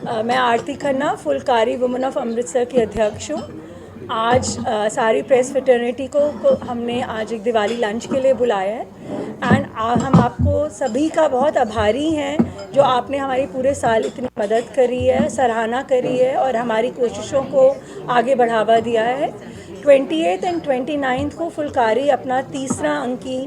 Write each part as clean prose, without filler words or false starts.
मैं आरती Khanna Phulkari women of Amritsar की अध्यक्ष हूँ। आज सारी प्रेस फ्रेटर्निटी को हमने आज एक दिवाली लंच के लिए बुलाया है एंड हम आपको सभी का बहुत आभारी हैं जो आपने हमारी पूरे साल इतनी मदद करी है, सराहना करी है और हमारी कोशिशों को आगे बढ़ावा दिया है। 28 एंड 29 को फुलकारी अपना तीसरा अंकी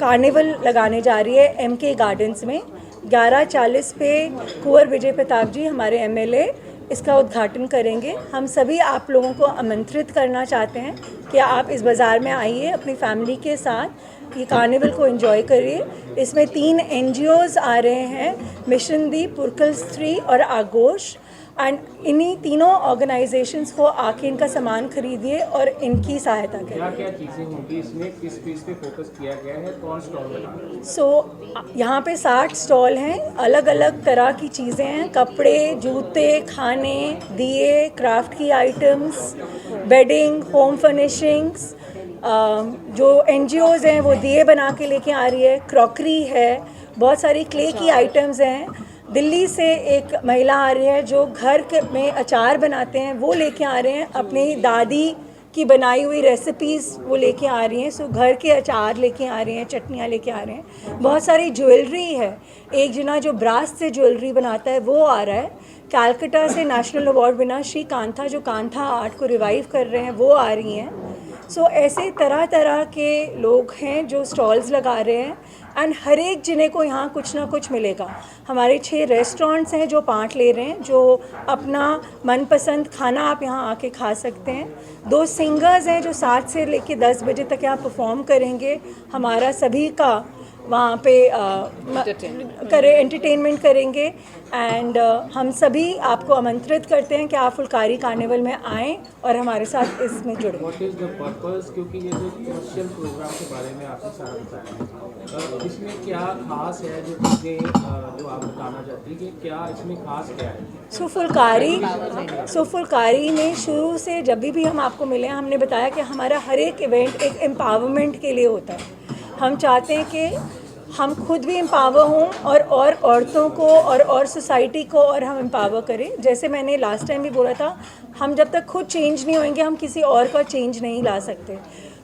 कार्निवल लगाने जा रही है MK गार्डन्स में। 11:40 पे कुंवर विजय प्रताप जी हमारे MLA इसका उद्घाटन करेंगे। हम सभी आप लोगों को आमंत्रित करना चाहते हैं कि आप इस बाज़ार में आइए, अपनी फैमिली के साथ ये कार्निवल को एंजॉय करिए। इसमें 3 NGOs आ रहे हैं, मिशन दी, पुरकल स्त्री और आगोश, एंड इन्हीं तीनों ऑर्गेनाइजेशंस को आके इनका सामान खरीदिए और इनकी सहायता करिए। क्या क्या चीज़ें होंगी इसमें, किस चीज़ पे फोकस किया गया है, कौन स्टॉल लगा रहा है? सो यहाँ पे 60 स्टॉल हैं, अलग अलग तरह की चीज़ें हैं, कपड़े, जूते, खाने, दिए, क्राफ्ट की आइटम्स, बेडिंग, होम फर्निशिंग्स। जो NGOs हैं वो दिए बना के लेके आ रही है, क्रॉकरी है, बहुत सारी क्ले की आइटम्स हैं। दिल्ली से एक महिला आ रही है जो घर में अचार बनाते हैं, वो लेके आ रहे हैं, अपनी दादी की बनाई हुई रेसिपीज़ वो लेके आ रही हैं। सो घर के अचार लेके आ रहे हैं, चटनियाँ लेके आ रहे हैं, बहुत सारी ज्वेलरी है। एक जना जो ब्रास से ज्वेलरी बनाता है वो आ रहा है। कैलकाटा से national award winner Shri kantha जो कांथा आर्ट को रिवाइव कर रहे हैं वो आ रही हैं। सो ऐसे तरह तरह के लोग हैं जो स्टॉल्स लगा रहे हैं एंड हर एक जने को यहाँ कुछ ना कुछ मिलेगा। हमारे 6 रेस्टोरेंट्स हैं जो पार्ट ले रहे हैं, जो अपना मनपसंद खाना आप यहाँ आके खा सकते हैं। 2 सिंगर्स हैं जो 7 से लेके 10 बजे तक यहाँ परफॉर्म करेंगे। हमारा सभी का वहाँ पे एंटरटेनमेंट करेंगे एंड हम सभी आपको आमंत्रित करते हैं कि आप फुलकारी कार्निवल में आएँ और हमारे साथ इसमें जुड़ें। व्हाट इज द पर्पस, क्योंकि ये जो कमर्शियल प्रोग्राम के बारे में आपने सारा बताया, इसमें क्या खास है जो चीज़ें जो आप बताना चाहती हैं कि क्या इसमें खास क्या है? सो फुलकारी में शुरू से जब भी हम आपको मिले हैं हमने बताया कि हमारा हर एक इवेंट एक एम्पावरमेंट के लिए होता है। हम चाहते हैं कि हम खुद भी एम्पावर हों और औरतों को और सोसाइटी को और हम एम्पावर करें। जैसे मैंने लास्ट टाइम भी बोला था, हम जब तक खुद चेंज नहीं होंगे हम किसी और का चेंज नहीं ला सकते।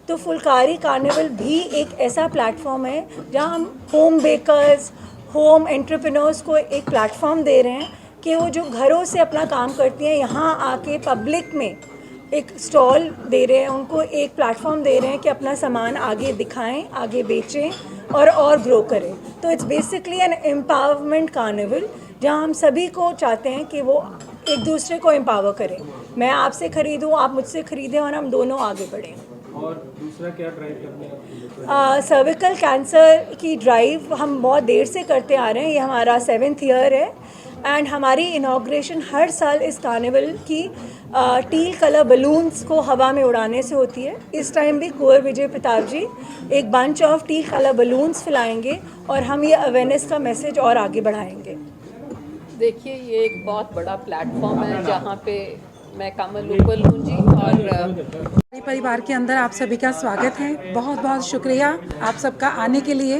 तो फुलकारी कार्निवल भी एक ऐसा प्लेटफॉर्म है जहां हम होम बेकर्स, होम एंटरप्रेन्योर्स को एक प्लेटफॉर्म दे रहे हैं कि वो जो घरों से अपना काम करती हैं यहाँ आके पब्लिक में एक स्टॉल दे रहे हैं, उनको एक प्लेटफॉर्म दे रहे हैं कि अपना सामान आगे दिखाएं, आगे बेचें और ग्रो करें। तो it's basically an empowerment carnival जहां हम सभी को चाहते हैं कि वो एक दूसरे को एम्पावर करें। मैं आपसे ख़रीदूँ, आप मुझसे ख़रीदें और हम दोनों आगे बढ़ें। और दूसरा क्या ड्राइव करने हैं? सर्विकल कैंसर की ड्राइव हम बहुत देर से करते आ रहे हैं, ये हमारा 7th ईयर है एंड हमारी इनाग्रेशन हर साल इस कार्निवल की टील कलर बलून्स को हवा में उड़ाने से होती है। इस टाइम भी कुंवर विजय प्रताप जी एक bunch of teal colour balloons फैलाएंगे और हम ये अवेयरनेस का मैसेज और आगे बढ़ाएंगे। देखिए, ये एक बहुत बड़ा प्लेटफॉर्म है जहाँ पे मैं कमल उपल हूँ जी, और परिवार के अंदर आप सभी का स्वागत है। बहुत बहुत शुक्रिया आप सबका आने के लिए।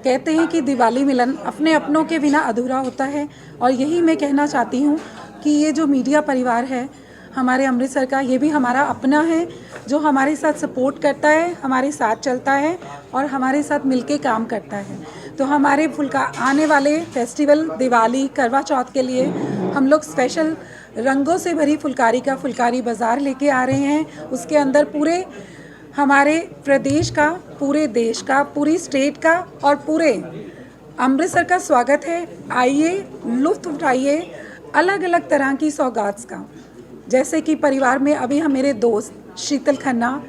कहते हैं कि दिवाली मिलन अपने अपनों के बिना अधूरा होता है और यही मैं कहना चाहती हूँ कि ये जो मीडिया परिवार है हमारे अमृतसर का, ये भी हमारा अपना है जो हमारे साथ सपोर्ट करता है, हमारे साथ चलता है और हमारे साथ मिलके काम करता है। तो हमारे आने वाले फेस्टिवल दिवाली, करवा चौथ के लिए हम लोग स्पेशल रंगों से भरी फुलकारी बाज़ार लेके आ रहे हैं। उसके अंदर पूरे हमारे प्रदेश का, पूरे देश का, पूरी स्टेट का और पूरे अमृतसर का स्वागत है। आइए, लुत्फ़ उठाइए अलग अलग तरह की सौगात का। जैसे कि परिवार में अभी हम मेरे दोस्त शीतल खन्ना,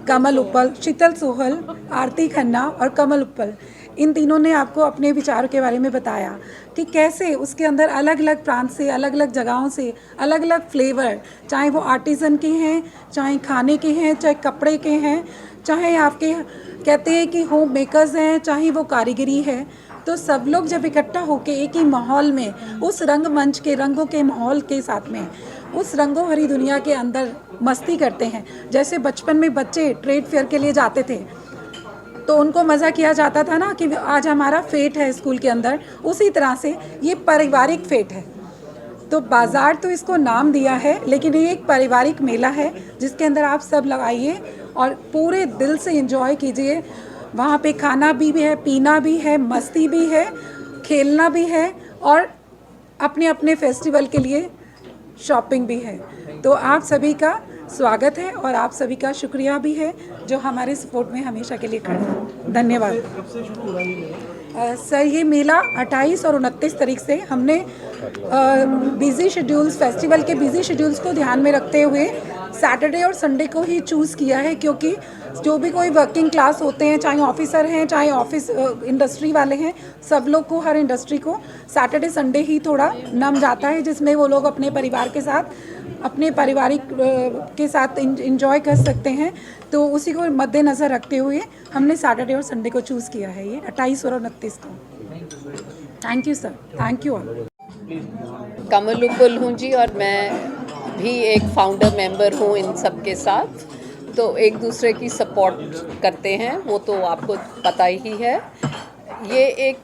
कमल उपल, शीतल सोहल, आरती खन्ना और कमल उपल, इन तीनों ने आपको अपने विचारों के बारे में बताया कि कैसे उसके अंदर अलग अलग प्रांत से, अलग अलग जगहों से अलग अलग फ्लेवर, चाहे वो आर्टिज़न के हैं, चाहे खाने के हैं, चाहे कपड़े के हैं, चाहे आपके कहते हैं कि होम मेकर्स हैं, चाहे वो कारीगरी है, तो सब लोग जब इकट्ठा होकर एक ही माहौल में, उस रंगमंच के रंगों के माहौल के साथ में, उस रंगों भरी दुनिया के अंदर मस्ती करते हैं। जैसे बचपन में बच्चे ट्रेड फेयर के लिए जाते थे तो उनको मज़ा किया जाता था ना कि आज हमारा फेट है स्कूल के अंदर, उसी तरह से ये पारिवारिक फेट है। तो बाज़ार तो इसको नाम दिया है, लेकिन ये एक पारिवारिक मेला है जिसके अंदर आप सब लगाइए और पूरे दिल से एंजॉय कीजिए। वहाँ पे खाना भी है, पीना भी है, मस्ती भी है, खेलना भी है और अपने अपने फेस्टिवल के लिए शॉपिंग भी है। तो आप सभी का स्वागत है और आप सभी का शुक्रिया भी है जो हमारे सपोर्ट में हमेशा के लिए खड़े हैं। धन्यवाद। सर, ये मेला 28 और 29 तारीख से हमने बिज़ी शेड्यूल्स, फेस्टिवल के बिज़ी शेड्यूल्स को ध्यान में रखते हुए सैटरडे और संडे को ही चूज़ किया है, क्योंकि जो भी कोई वर्किंग क्लास होते हैं, चाहे ऑफिसर हैं, चाहे ऑफिस इंडस्ट्री वाले हैं, सब लोग को, हर इंडस्ट्री को सैटरडे संडे ही थोड़ा नम जाता है, जिसमें वो लोग अपने परिवार के साथ, अपने पारिवारिक के साथ इंजॉय कर सकते हैं। तो उसी को मद्देनज़र रखते हुए हमने सैटरडे और संडे को चूज़ किया है, ये 28 और 29 को। Thank you sir, thank you all. Kamal Uppal हूँ जी, और मैं भी एक फाउंडर मेंबर हूँ इन सब के साथ। तो एक दूसरे की सपोर्ट करते हैं, वो तो आपको पता ही है। ये एक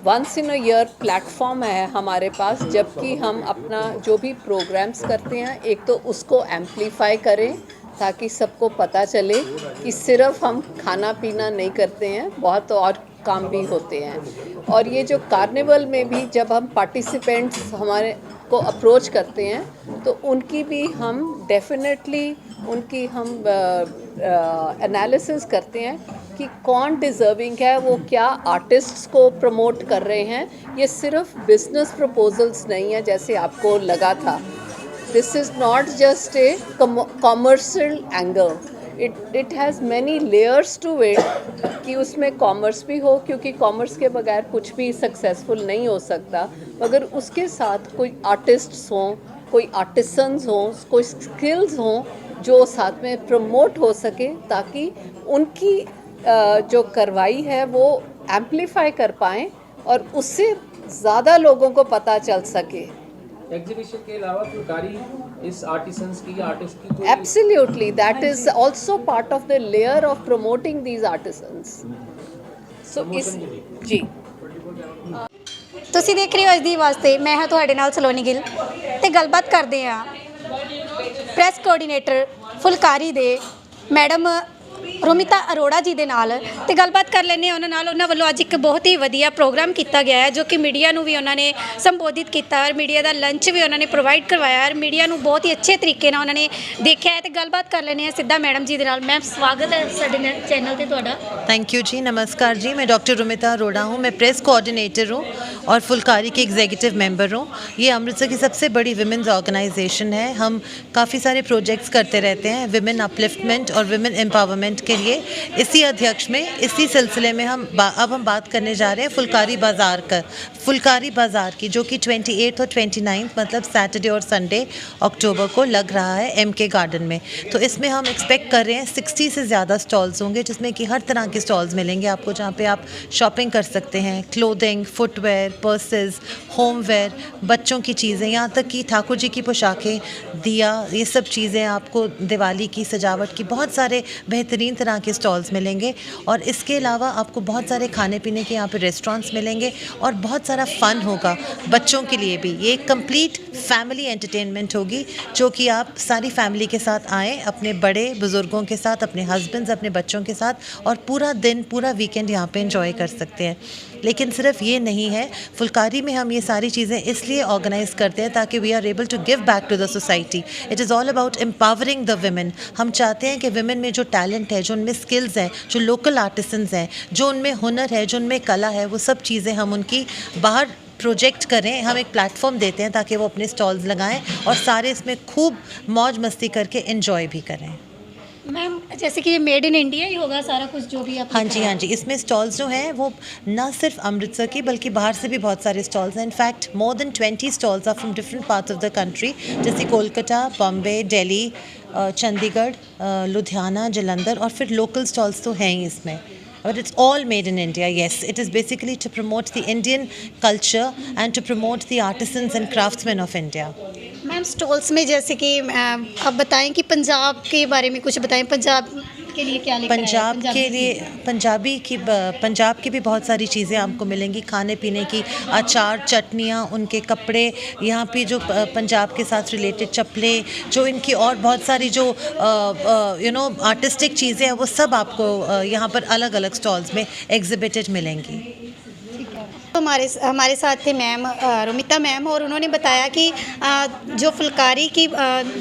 once in a year platform है हमारे पास, जबकि हम अपना जो भी प्रोग्राम्स करते हैं, एक तो उसको एम्पलीफाई करें ताकि सबको पता चले कि सिर्फ हम खाना पीना नहीं करते हैं, बहुत और काम भी होते हैं। और ये जो कार्निवल में भी जब हम पार्टिसिपेंट्स हमारे को अप्रोच करते हैं, तो उनकी भी हम डेफिनेटली उनकी हम एनालिसिस करते हैं कि कौन डिज़र्विंग है, वो क्या आर्टिस्ट्स को प्रमोट कर रहे हैं। ये सिर्फ बिजनेस प्रपोजल्स नहीं है जैसे आपको लगा था। This is not just a commercial angle, it has many layers to it कि उसमें कॉमर्स भी हो, क्योंकि कॉमर्स के बगैर कुछ भी सक्सेसफुल नहीं हो सकता। मगर उसके साथ कोई आर्टिस्ट्स हों, कोई आर्टिसंस हों, कोई स्किल्स हों जो साथ में प्रमोट हो सके, ताकि उनकी जो कार्रवाई है वो एम्पलीफाई कर पाएँ और उससे ज़्यादा लोगों को पता चल सके। एग्जीबिशन के अलावा फुलकारी इस आर्टिसंस की, आर्टिस्ट की कोई Absolutely, that is also part of the layer of promoting these artisans. So is जी ਤੁਸੀਂ ਦੇਖ ਰਹੇ ਹੋ ਅੱਜ ਦੀ ਆਵਾਜ਼ ਤੇ ਮੈਂ ਹਾਂ ਤੁਹਾਡੇ ਨਾਲ ਸਲੋਨੀ ਗਿੱਲ ਤੇ ਗੱਲਬਾਤ ਕਰਦੇ ਹਾਂ ਪ੍ਰੈਸ ਕੋਆਰਡੀਨੇਟਰ ਫੁਲਕਾਰੀ ਦੇ ਮੈਡਮ ਰੋਮਿਤਾ ਅਰੋੜਾ ਜੀ ਦੇ ਨਾਲ ਤੇ ਗੱਲਬਾਤ ਕਰ ਲੈਂਦੇ ਹਾਂ ਉਹਨਾਂ ਨਾਲ। ਉਹਨਾਂ ਵੱਲੋਂ ਅੱਜ ਇੱਕ ਬਹੁਤ ਹੀ ਵਧੀਆ ਪ੍ਰੋਗਰਾਮ ਕੀਤਾ ਗਿਆ ਹੈ, ਜੋ ਕਿ ਮੀਡੀਆ ਨੂੰ ਵੀ ਉਹਨਾਂ ਨੇ ਸੰਬੋਧਿਤ ਕੀਤਾ ਔਰ ਮੀਡੀਆ ਦਾ ਲੰਚ ਵੀ ਉਹਨਾਂ ਨੇ ਪ੍ਰੋਵਾਈਡ ਕਰਵਾਇਆ ਔਰ ਮੀਡੀਆ ਨੂੰ ਬਹੁਤ ਹੀ ਅੱਛੇ ਤਰੀਕੇ ਨਾਲ ਉਹਨਾਂ ਨੇ ਦੇਖਿਆ ਹੈ। ਤੇ ਗੱਲਬਾਤ ਕਰ ਲੈਂਦੇ ਹਾਂ ਸਿੱਧਾ ਮੈਡਮ ਜੀ ਦੇ ਨਾਲ। ਮੈਮ, ਸਵਾਗਤ ਹੈ ਸਾਡੇ ਚੈਨਲ ਤੇ ਤੁਹਾਡਾ। थैंक यू जी, नमस्कार जी। मैं डॉक्टर रोमिता अरोड़ा हूँ, मैं प्रेस कोऑर्डिनेटर हूँ और फुलकारी की एग्जीक्यूटिव मेंबर हूँ। ये अमृतसर की सबसे बड़ी विमेंस ऑर्गेनाइजेशन है। हम काफ़ी सारे प्रोजेक्ट्स करते रहते हैं विमेन अपलिफ्टमेंट और विमेन एम्पावरमेंट के लिए। इसी अध्यक्ष में, इसी सिलसिले में अब हम बात करने जा रहे हैं फुलकारी बाज़ार की, जो कि 28 और 29 मतलब सैटरडे और संडे अक्टूबर को लग रहा है MK गार्डन में। तो इसमें हम एक्सपेक्ट कर रहे हैं 60 से ज़्यादा स्टॉल्स होंगे, जिसमें कि हर तरह के स्टॉल्स मिलेंगे आपको, जहाँ पे आप शॉपिंग कर सकते हैं। क्लोथिंग, फुटवेयर, पर्सेस, होमवेयर, बच्चों की चीज़ें, यहाँ तक कि ठाकुर जी की पोशाकें, दिया, ये सब चीज़ें आपको दिवाली की सजावट की बहुत सारे बेहतरीन तरह के स्टॉल्स मिलेंगे। और इसके अलावा आपको बहुत सारे खाने पीने के यहाँ पे रेस्टोरेंट्स मिलेंगे और बहुत सारा फ़न होगा बच्चों के लिए भी। ये एक कंप्लीट फैमिली एंटरटेनमेंट होगी, जो कि आप सारी फैमिली के साथ आएँ, अपने बड़े बुज़ुर्गों के साथ, अपने हस्बैंड्स, अपने बच्चों के साथ, और पूरा दिन, पूरा वीकेंड यहाँ पे एंजॉय कर सकते हैं। लेकिन सिर्फ ये नहीं है, फुलकारी में हम ये सारी चीज़ें इसलिए ऑर्गेनाइज़ करते हैं ताकि we are able to give back to the society. It is all about empowering the women. हम चाहते हैं कि विमेन में जो टैलेंट है, जो उनमें स्किल्स हैं, जो लोकल आर्टिसंस हैं, जो उनमें हुनर है, जो उनमें कला है, वो सब चीज़ें हम उनकी बाहर प्रोजेक्ट करें। हम एक प्लेटफॉर्म देते हैं ताकि वो अपने स्टॉल्स लगाएं और सारे इसमें खूब मौज मस्ती करके एंजॉय भी करें। मैम, जैसे कि ये मेड इन इंडिया ही होगा सारा कुछ जो भी आप। हाँ जी, इसमें स्टॉल्स जो हैं वो ना सिर्फ अमृतसर की बल्कि बाहर से भी बहुत सारे स्टॉल्स हैं। In fact more than 20 stalls are from different parts of the country, जैसे कोलकाता, बॉम्बे, दिल्ली, चंडीगढ़, लुधियाना, जालंधर, और फिर लोकल स्टॉल्स तो हैं ही इसमें। But it's all made in India, yes. It is basically to promote the Indian culture and to promote the artisans and craftsmen of India. Ma'am, stalls में जैसे कि आप बताएं कि पंजाब के बारे में कुछ बताएं। पंजाब के लिए क्या लेकर आए हैं? पंजाब के लिए पंजाब की भी बहुत सारी चीज़ें आपको मिलेंगी, खाने पीने की, अचार, चटनियाँ, उनके कपड़े, यहाँ पे जो पंजाब के साथ रिलेटेड चप्पलें, जो इनकी और बहुत सारी जो आर्टिस्टिक चीज़ें हैं, वो सब आपको यहाँ पर अलग अलग स्टॉल्स में एग्जिबिटेड मिलेंगी। हमारे साथ थे मैम रोमिता मैम, और उन्होंने बताया कि जो फुलकारी की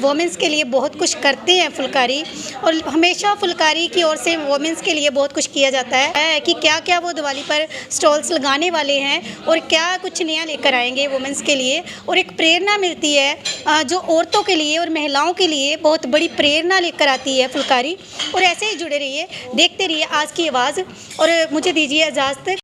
वोमेंस के लिए बहुत कुछ करते हैं फुलकारी, और हमेशा फुलकारी की ओर से वोमेंस के लिए बहुत कुछ किया जाता है कि क्या क्या वो दिवाली पर स्टॉल्स लगाने वाले हैं और क्या कुछ नया लेकर आएंगे वोमेंस के लिए, और एक प्रेरणा मिलती है जो औरतों के लिए और महिलाओं के लिए बहुत बड़ी प्रेरणा लेकर आती है फुलकारी। और ऐसे ही जुड़े रहिए, देखते रहिए आज की आवाज़, और मुझे दीजिए इजाज़त।